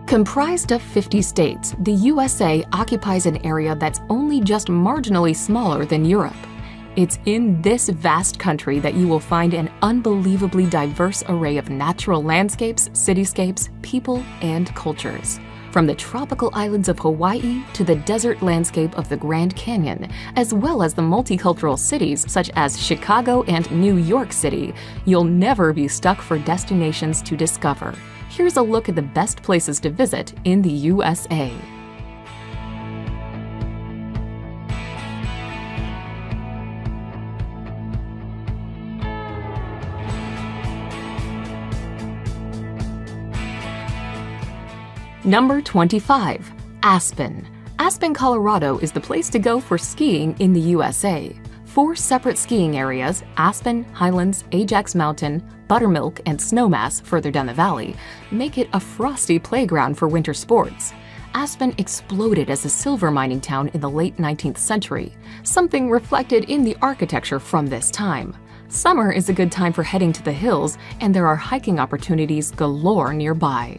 Comprised of 50 states, the USA occupies an area that's only just marginally smaller than Europe. It's in this vast country that you will find an unbelievably diverse array of natural landscapes, cityscapes, people, and cultures. From the tropical islands of Hawaii to the desert landscape of the Grand Canyon, as well as the multicultural cities such as Chicago and New York City, you'll never be stuck for destinations to discover. Here's a look at the best places to visit in the USA. Number 25. Aspen. Aspen, Colorado is the place to go for skiing in the USA. 4 separate skiing areas, Aspen, Highlands, Ajax Mountain, Buttermilk, and Snowmass further down the valley, make it a frosty playground for winter sports. Aspen exploded as a silver mining town in the late 19th century, something reflected in the architecture from this time. Summer is a good time for heading to the hills, and there are hiking opportunities galore nearby.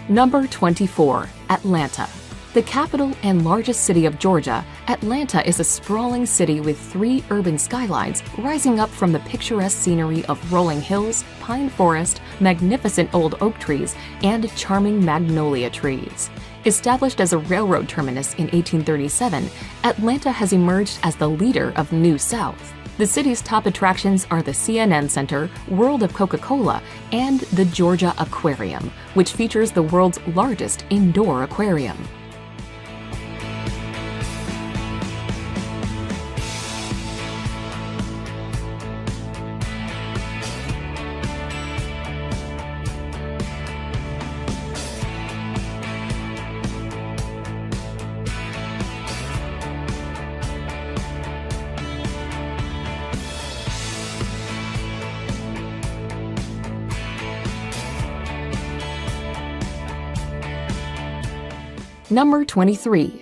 Number 24. Atlanta. The capital and largest city of Georgia, Atlanta is a sprawling city with 3 urban skylines rising up from the picturesque scenery of rolling hills, pine forest, magnificent old oak trees, and charming magnolia trees. Established as a railroad terminus in 1837, Atlanta has emerged as the leader of New South. The city's top attractions are the CNN Center, World of Coca-Cola, and the Georgia Aquarium, which features the world's largest indoor aquarium. Number 23.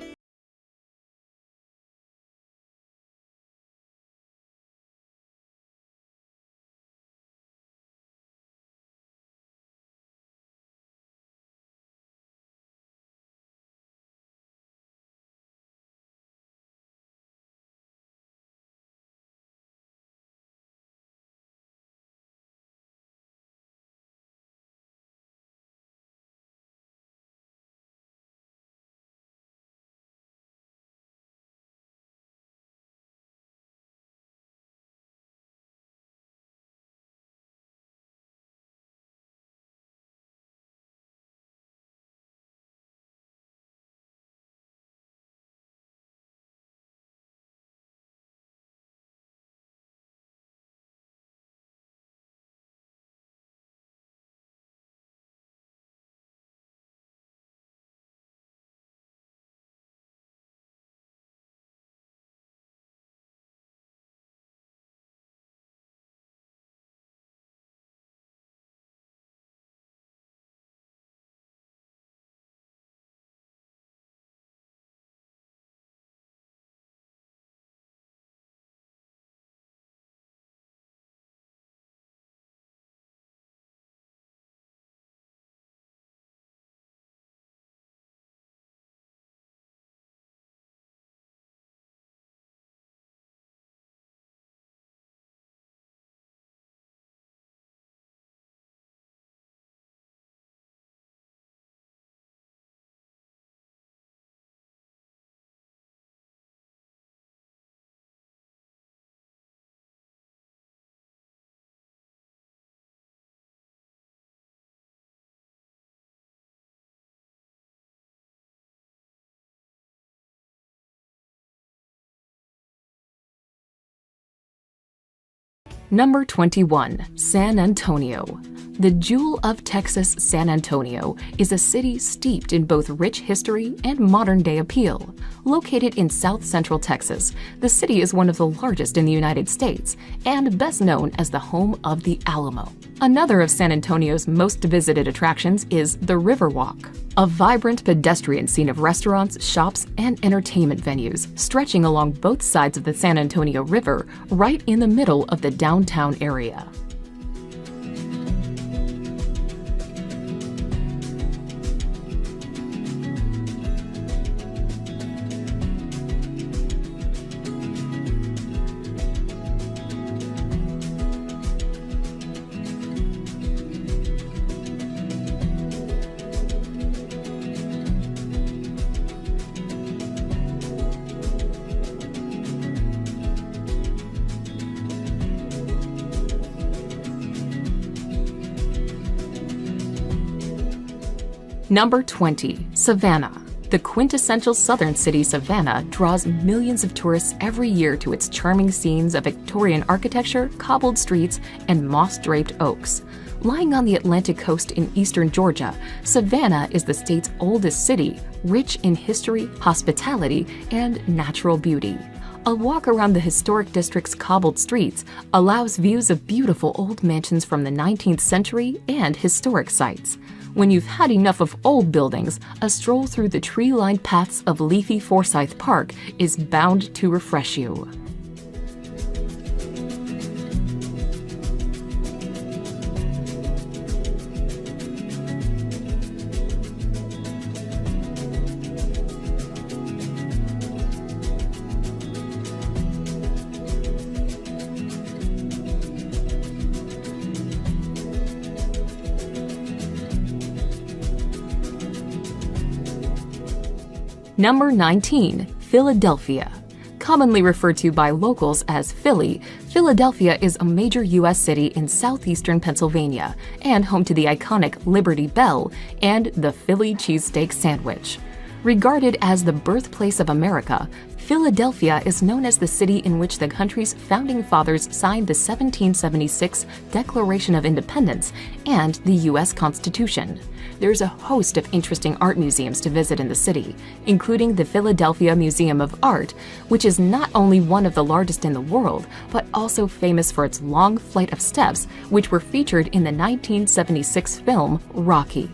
Number 21. San Antonio. The jewel of Texas, San Antonio, is a city steeped in both rich history and modern-day appeal. Located in south-central Texas, the city is one of the largest in the United States and best known as the home of the Alamo. Another of San Antonio's most visited attractions is the Riverwalk, a vibrant pedestrian scene of restaurants, shops, and entertainment venues stretching along both sides of the San Antonio River right in the middle of the downtown area. Number 20. Savannah. The quintessential southern city Savannah draws millions of tourists every year to its charming scenes of Victorian architecture, cobbled streets, and moss-draped oaks. Lying on the Atlantic coast in eastern Georgia, Savannah is the state's oldest city, rich in history, hospitality, and natural beauty. A walk around the historic district's cobbled streets allows views of beautiful old mansions from the 19th century and historic sites. When you've had enough of old buildings, a stroll through the tree-lined paths of leafy Forsyth Park is bound to refresh you. Number 19. Philadelphia. Commonly referred to by locals as Philly, Philadelphia is a major U.S. city in southeastern Pennsylvania and home to the iconic Liberty Bell and the Philly cheesesteak sandwich. Regarded as the birthplace of America, Philadelphia is known as the city in which the country's founding fathers signed the 1776 Declaration of Independence and the U.S. Constitution. There's a host of interesting art museums to visit in the city, including the Philadelphia Museum of Art, which is not only one of the largest in the world, but also famous for its long flight of steps, which were featured in the 1976 film Rocky.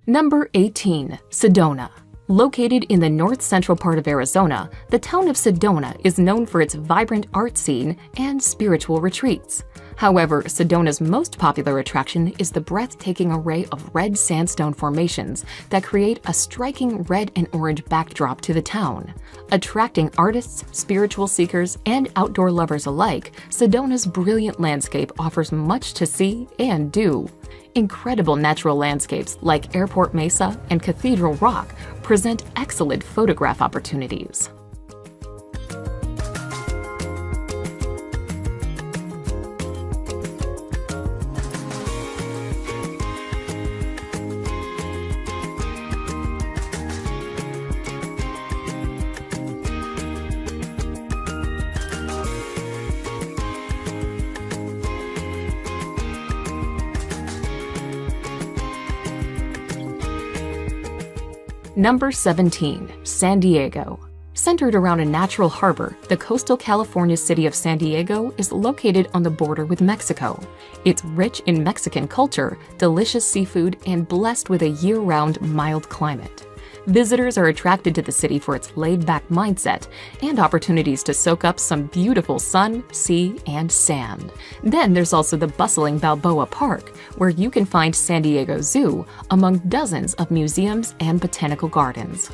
Number 18. Sedona. Located in the north-central part of Arizona, the town of Sedona is known for its vibrant art scene and spiritual retreats. However, Sedona's most popular attraction is the breathtaking array of red sandstone formations that create a striking red and orange backdrop to the town. Attracting artists, spiritual seekers, and outdoor lovers alike, Sedona's brilliant landscape offers much to see and do. Incredible natural landscapes like Airport Mesa and Cathedral Rock present excellent photograph opportunities. Number 17. San Diego. Centered around a natural harbor, the coastal California city of San Diego is located on the border with Mexico. It's rich in Mexican culture, delicious seafood, and blessed with a year-round mild climate. Visitors are attracted to the city for its laid-back mindset and opportunities to soak up some beautiful sun, sea, and sand. Then there's also the bustling Balboa Park, where you can find San Diego Zoo among dozens of museums and botanical gardens.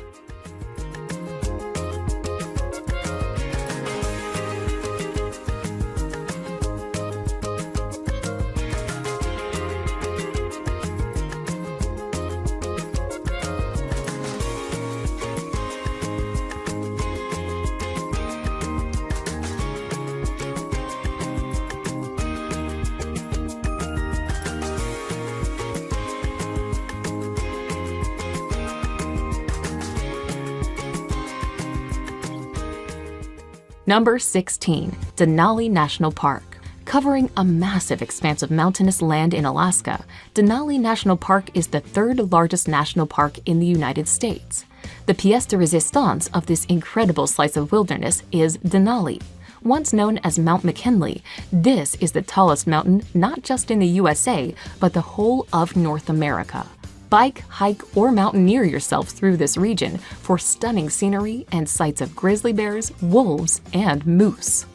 Number 16. Denali National Park. Covering a massive expanse of mountainous land in Alaska, Denali National Park is the third largest national park in the United States. The pièce de résistance of this incredible slice of wilderness is Denali. Once known as Mount McKinley, this is the tallest mountain not just in the USA, but the whole of North America. Bike, hike, or mountaineer yourself through this region for stunning scenery and sights of grizzly bears, wolves, and moose.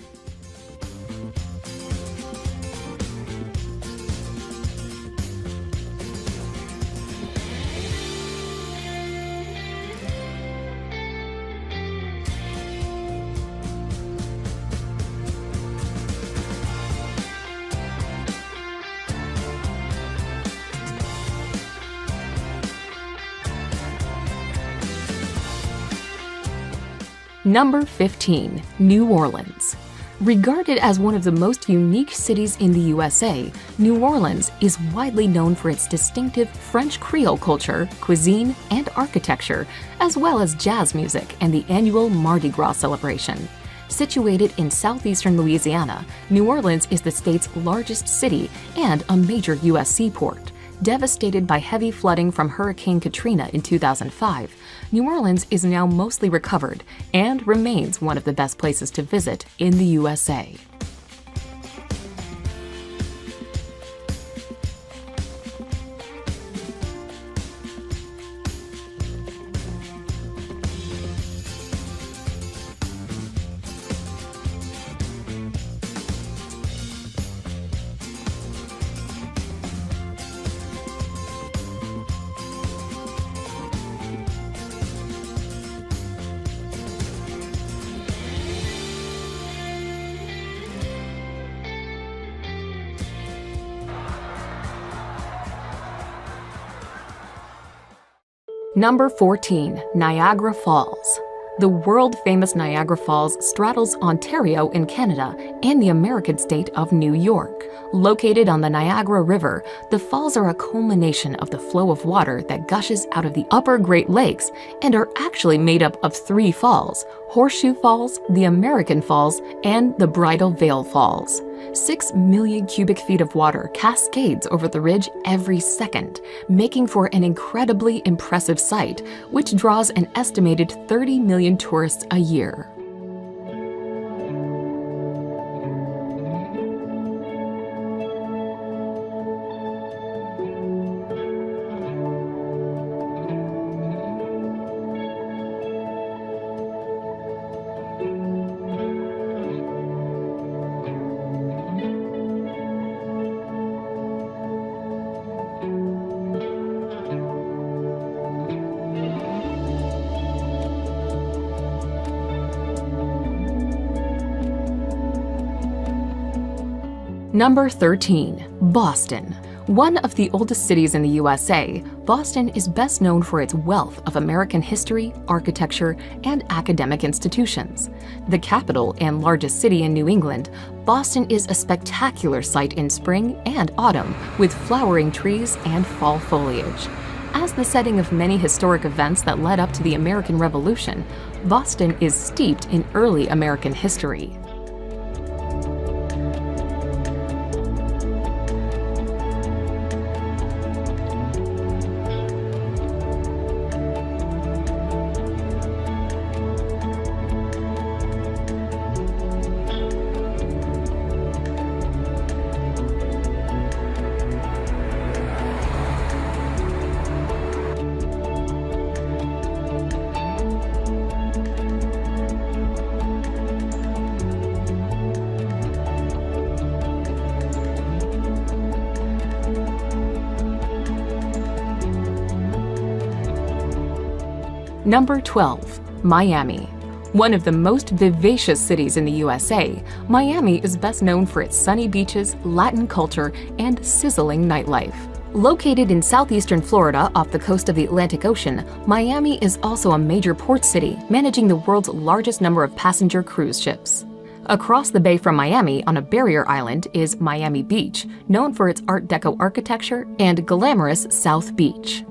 Number 15. New Orleans. Regarded as one of the most unique cities in the USA, New Orleans is widely known for its distinctive French Creole culture, cuisine, and architecture, as well as jazz music and the annual Mardi Gras celebration. Situated in southeastern Louisiana, New Orleans is the state's largest city and a major U.S. seaport. Devastated by heavy flooding from Hurricane Katrina in 2005, New Orleans is now mostly recovered and remains one of the best places to visit in the USA. Number 14. Niagara Falls. The world-famous Niagara Falls straddles Ontario in Canada and the American state of New York. Located on the Niagara River, the falls are a culmination of the flow of water that gushes out of the upper Great Lakes and are actually made up of 3 falls: Horseshoe Falls, the American Falls, and the Bridal Veil Falls. 6 million cubic feet of water cascades over the ridge every second, making for an incredibly impressive sight, which draws an estimated 30 million tourists a year. Number 13. Boston. One of the oldest cities in the USA, Boston is best known for its wealth of American history, architecture, and academic institutions. The capital and largest city in New England, Boston is a spectacular sight in spring and autumn with flowering trees and fall foliage. As the setting of many historic events that led up to the American Revolution, Boston is steeped in early American history. Number 12. Miami. One of the most vivacious cities in the USA, Miami is best known for its sunny beaches, Latin culture, and sizzling nightlife. Located in southeastern Florida off the coast of the Atlantic Ocean, Miami is also a major port city, managing the world's largest number of passenger cruise ships. Across the bay from Miami on a barrier island is Miami Beach, known for its Art Deco architecture and glamorous South Beach.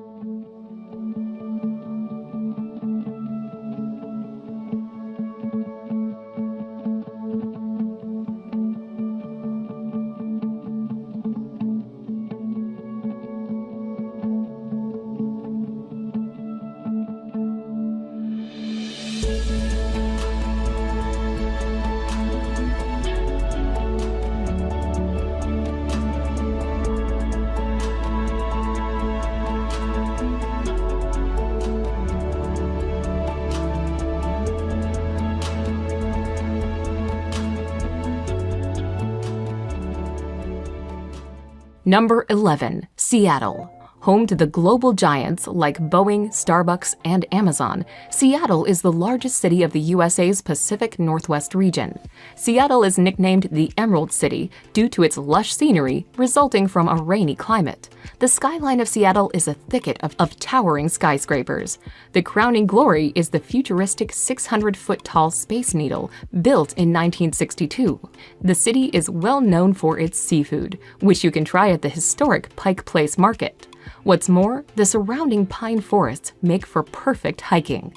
Number 11. Seattle. Home to the global giants like Boeing, Starbucks, and Amazon, Seattle is the largest city of the USA's Pacific Northwest region. Seattle is nicknamed the Emerald City due to its lush scenery resulting from a rainy climate. The skyline of Seattle is a thicket of towering skyscrapers. The crowning glory is the futuristic 600-foot-tall Space Needle, built in 1962. The city is well known for its seafood, which you can try at the historic Pike Place Market. What's more, the surrounding pine forests make for perfect hiking.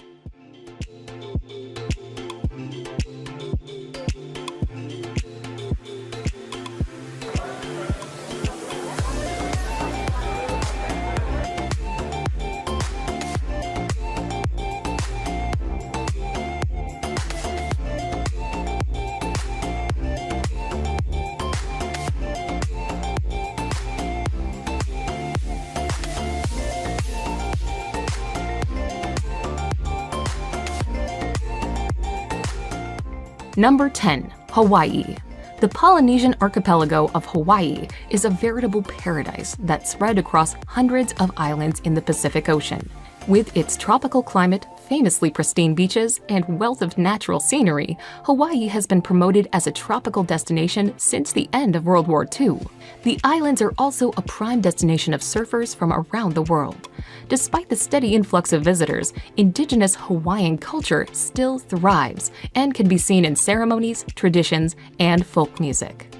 Number 10. Hawaii. The Polynesian archipelago of Hawaii is a veritable paradise that's spread across hundreds of islands in the Pacific Ocean. With its tropical climate, famously pristine beaches, and wealth of natural scenery, Hawaii has been promoted as a tropical destination since the end of World War II. The islands are also a prime destination of surfers from around the world. Despite the steady influx of visitors, indigenous Hawaiian culture still thrives and can be seen in ceremonies, traditions, and folk music.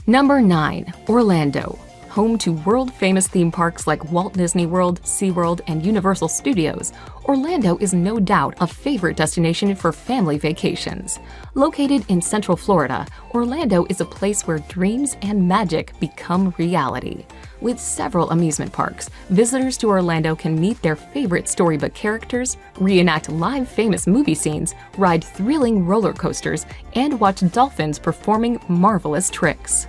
Number 9. Orlando. Home to world-famous theme parks like Walt Disney World, SeaWorld, and Universal Studios, Orlando is no doubt a favorite destination for family vacations. Located in Central Florida, Orlando is a place where dreams and magic become reality. With several amusement parks, visitors to Orlando can meet their favorite storybook characters, reenact live famous movie scenes, ride thrilling roller coasters, and watch dolphins performing marvelous tricks.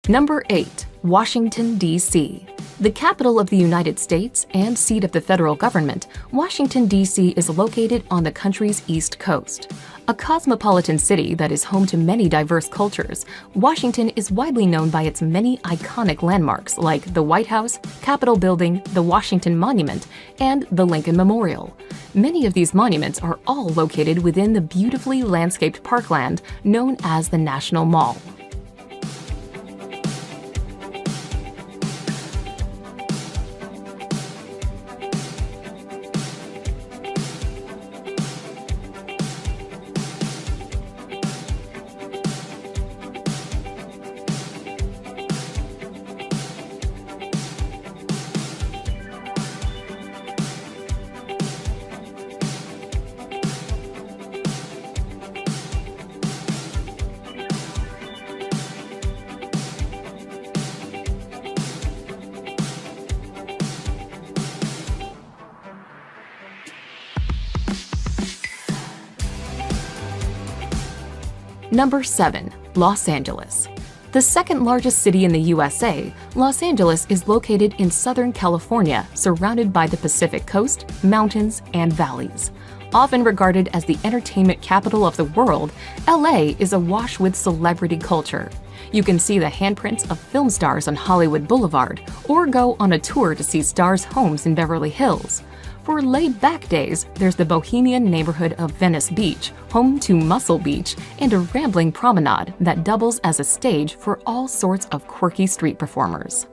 Number 8. Washington, D.C. The capital of the United States and seat of the federal government, Washington, D.C. is located on the country's East Coast. A cosmopolitan city that is home to many diverse cultures, Washington is widely known by its many iconic landmarks like the White House, Capitol Building, the Washington Monument, and the Lincoln Memorial. Many of these monuments are all located within the beautifully landscaped parkland known as the National Mall. Number 7. Los Angeles. The second largest city in the USA, Los Angeles is located in Southern California, surrounded by the Pacific Coast, mountains, and valleys. Often regarded as the entertainment capital of the world, LA is awash with celebrity culture. You can see the handprints of film stars on Hollywood Boulevard, or go on a tour to see stars' homes in Beverly Hills. For laid-back days, there's the bohemian neighborhood of Venice Beach, home to Muscle Beach, and a rambling promenade that doubles as a stage for all sorts of quirky street performers.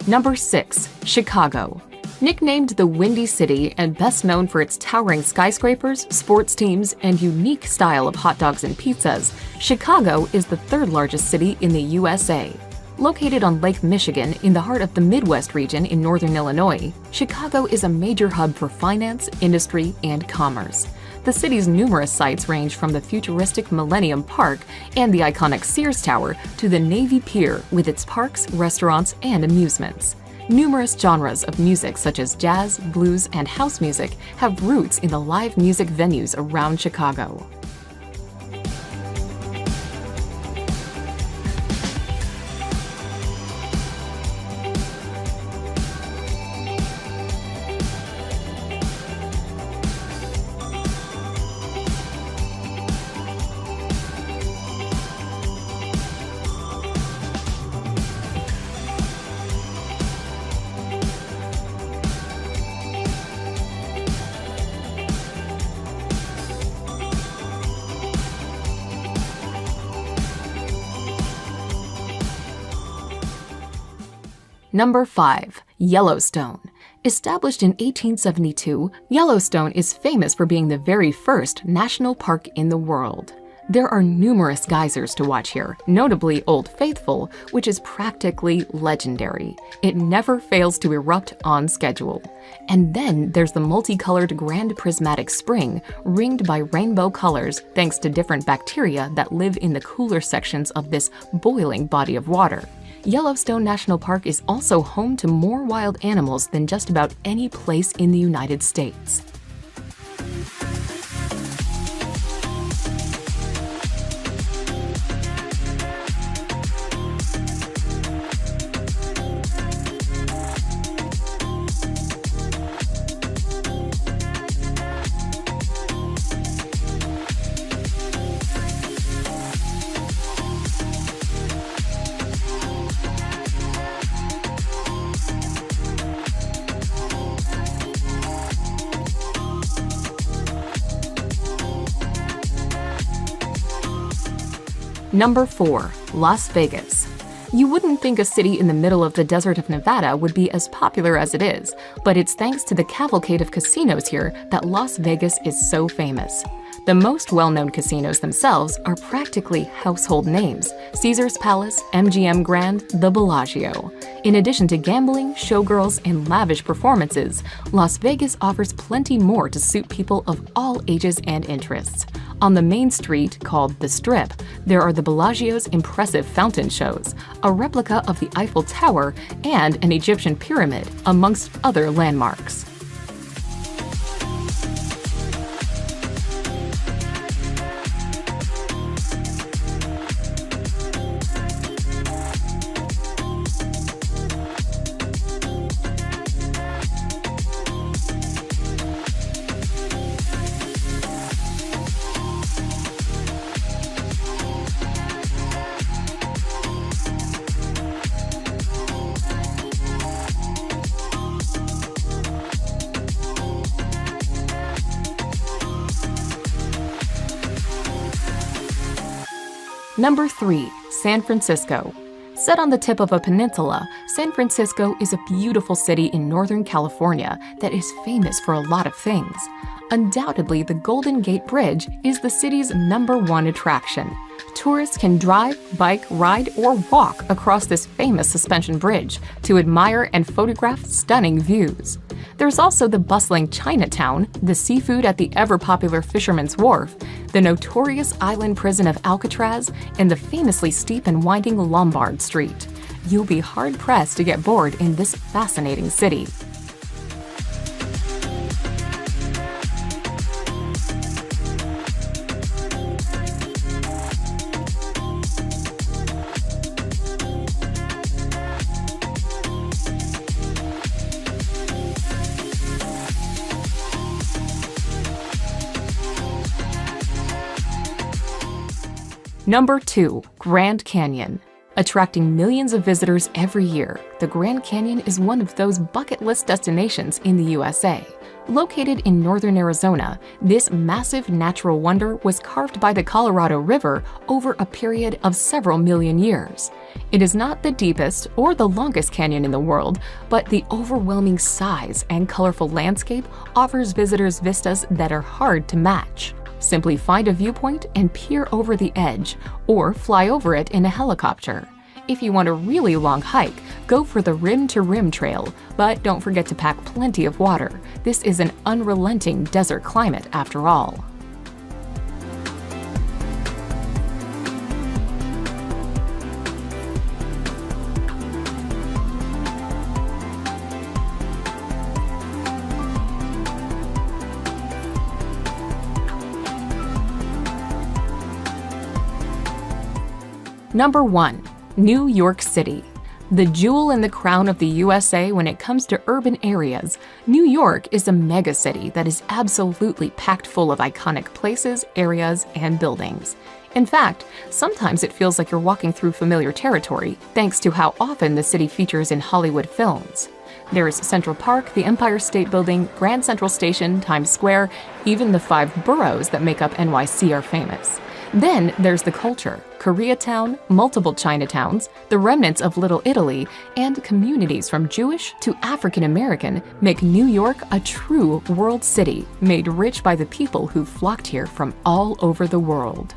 Number 6. Chicago. Nicknamed the Windy City and best known for its towering skyscrapers, sports teams, and unique style of hot dogs and pizzas, Chicago is the third largest city in the USA. Located on Lake Michigan in the heart of the Midwest region in northern Illinois, Chicago is a major hub for finance, industry, and commerce. The city's numerous sites range from the futuristic Millennium Park and the iconic Sears Tower to the Navy Pier with its parks, restaurants, and amusements. Numerous genres of music such as jazz, blues, and house music have roots in the live music venues around Chicago. Number 5. Yellowstone. Established in 1872, Yellowstone is famous for being the very first national park in the world. There are numerous geysers to watch here, notably Old Faithful, which is practically legendary. It never fails to erupt on schedule. And then there's the multicolored Grand Prismatic Spring, ringed by rainbow colors thanks to different bacteria that live in the cooler sections of this boiling body of water. Yellowstone National Park is also home to more wild animals than just about any place in the United States. Number 4. Las Vegas. You wouldn't think a city in the middle of the desert of Nevada would be as popular as it is, but it's thanks to the cavalcade of casinos here that Las Vegas is so famous. The most well-known casinos themselves are practically household names: Caesar's Palace, MGM Grand, the Bellagio. In addition to gambling, showgirls, and lavish performances, Las Vegas offers plenty more to suit people of all ages and interests. On the main street, called the Strip, there are the Bellagio's impressive fountain shows, a replica of the Eiffel Tower, and an Egyptian pyramid, amongst other landmarks. Number 3. San Francisco. Set on the tip of a peninsula, San Francisco is a beautiful city in Northern California that is famous for a lot of things. Undoubtedly, the Golden Gate Bridge is the city's #1 attraction. Tourists can drive, bike, ride, or walk across this famous suspension bridge to admire and photograph stunning views. There's also the bustling Chinatown, the seafood at the ever-popular Fisherman's Wharf, the notorious island prison of Alcatraz, and the famously steep and winding Lombard Street. you'll be hard-pressed to get bored in this fascinating city. Number 2. Grand Canyon. Attracting millions of visitors every year, the Grand Canyon is one of those bucket list destinations in the USA. Located in northern Arizona, this massive natural wonder was carved by the Colorado River over a period of several million years. It is not the deepest or the longest canyon in the world, but the overwhelming size and colorful landscape offers visitors vistas that are hard to match. Simply find a viewpoint and peer over the edge, or fly over it in a helicopter. If you want a really long hike, go for the Rim to Rim Trail, but don't forget to pack plenty of water. This is an unrelenting desert climate after all. Number 1. New York City. The jewel in the crown of the USA when it comes to urban areas, New York is a megacity that is absolutely packed full of iconic places, areas, and buildings. In fact, sometimes it feels like you're walking through familiar territory, thanks to how often the city features in Hollywood films. There's Central Park, the Empire State Building, Grand Central Station, Times Square, even the 5 boroughs that make up NYC are famous. Then there's the culture. Koreatown, multiple Chinatowns, the remnants of Little Italy, and communities from Jewish to African American make New York a true world city, made rich by the people who flocked here from all over the world.